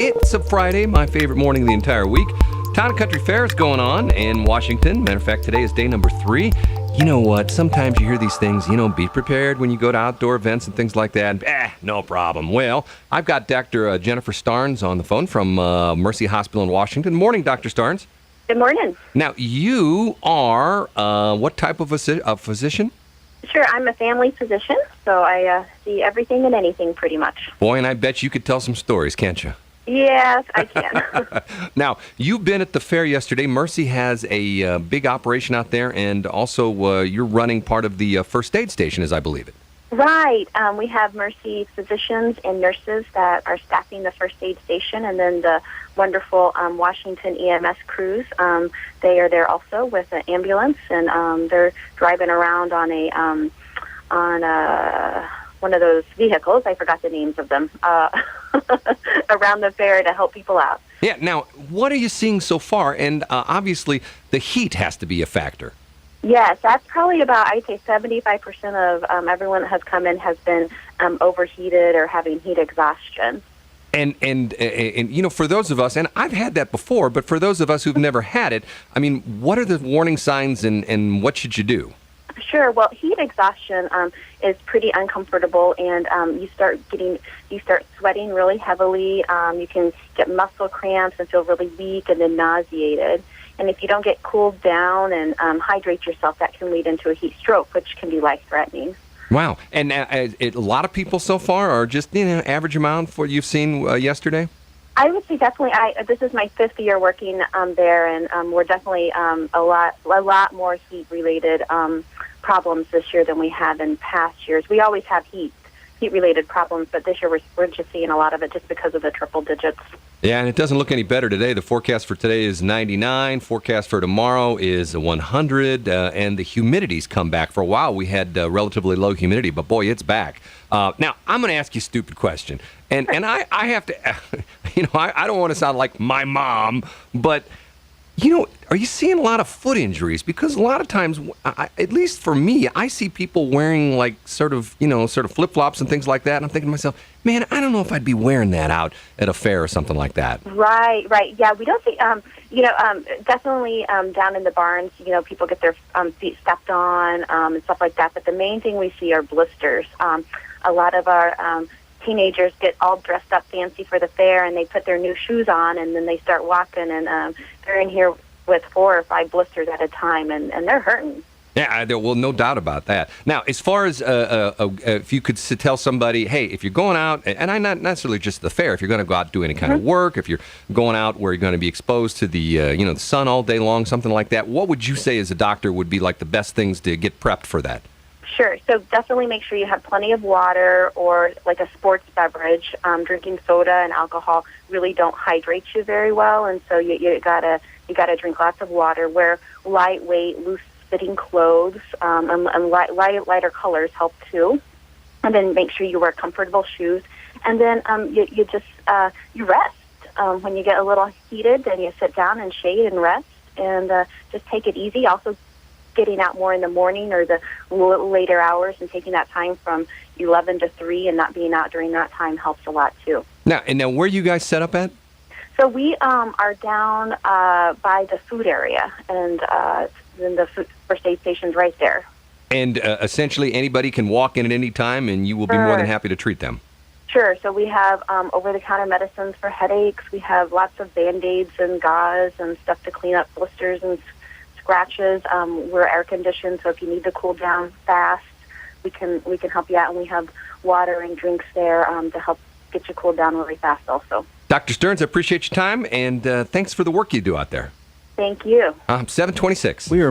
It's a Friday, my favorite morning of the entire week. Town and Country Fair is going on in Washington. Matter of fact, today is day number 3. You know what? Sometimes you hear these things, be prepared when you go to outdoor events and things like that. No problem. Well, I've got Dr. Jennifer Stearnes on the phone from Mercy Hospital in Washington. Morning, Dr. Stearnes. Good morning. Now, you are what type of a physician? Sure, I'm a family physician, so I see everything and anything pretty much. Boy, and I bet you could tell some stories, can't you? Yes, I can. Now, you've been at the fair yesterday. Mercy has a big operation out there, and also you're running part of the first aid station, as I believe it. Right. We have Mercy physicians and nurses that are staffing the first aid station, and then the wonderful Washington EMS crews. They are there also with an ambulance, and they're driving around on one of those vehicles. I forgot the names of them. Around the fair to help people out. Yeah. Now, what are you seeing so far? And obviously, the heat has to be a factor. Yes, that's probably about, I'd say 75% of everyone that has come in has been overheated or having heat exhaustion. And for those of us, and I've had that before, but for those of us who've never had it, I mean, what are the warning signs and what should you do? Sure. Well, heat exhaustion is pretty uncomfortable, and you start sweating really heavily. You can get muscle cramps and feel really weak and then nauseated. And if you don't get cooled down and hydrate yourself, that can lead into a heat stroke, which can be life-threatening. Wow. And a lot of people so far are just average amount for what you've seen yesterday? I would say definitely. This is my 5th year working there, and we're definitely a lot more heat-related problems this year than we have in past years. We always have heat-related problems, but this year we're just seeing a lot of it just because of the triple digits. Yeah, and it doesn't look any better today. The forecast for today is 99. Forecast for tomorrow is 100, and the humidity's come back. For a while, we had relatively low humidity, but boy, it's back. Now, I'm going to ask you a stupid question, and I have to, I don't want to sound like my mom, but are you seeing a lot of foot injuries? Because a lot of times, at least for me, I see people wearing like sort of flip-flops and things like that. And I'm thinking to myself, man, I don't know if I'd be wearing that out at a fair or something like that. Right. Yeah, we don't see, definitely down in the barns, people get their feet stepped on and stuff like that. But the main thing we see are blisters. A lot of our teenagers get all dressed up fancy for the fair, and they put their new shoes on, and then they start walking, and they're in here with 4 or 5 blisters at a time, and they're hurting. Yeah, well, no doubt about that. Now, as far as if you could tell somebody, hey, if you're going out, and I'm not necessarily just the fair, if you're going to go out do any kind of work, if you're going out where you're going to be exposed to the the sun all day long, something like that, what would you say as a doctor would be like the best things to get prepped for that? Sure. So definitely make sure you have plenty of water or like a sports beverage. Drinking soda and alcohol really don't hydrate you very well, and so you gotta drink lots of water. Wear lightweight, loose-fitting clothes, and lighter colors help too. And then make sure you wear comfortable shoes. And then you rest. When you get a little heated, then you sit down and shade and rest, and just take it easy. Also, getting out more in the morning or the later hours and taking that time from 11 to 3 and not being out during that time helps a lot too. Now, where are you guys set up at? So we are down by the food area, and then the first aid station's right there. And essentially anybody can walk in at any time, and you will be more than happy to treat them. Sure. So we have over-the-counter medicines for headaches. We have lots of Band-Aids and gauze and stuff to clean up blisters and scratches. We're air conditioned, so if you need to cool down fast, we can help you out, and we have water and drinks there to help get you cooled down really fast also. Dr. Stearnes, I appreciate your time, and thanks for the work you do out there. Thank you. 726. We are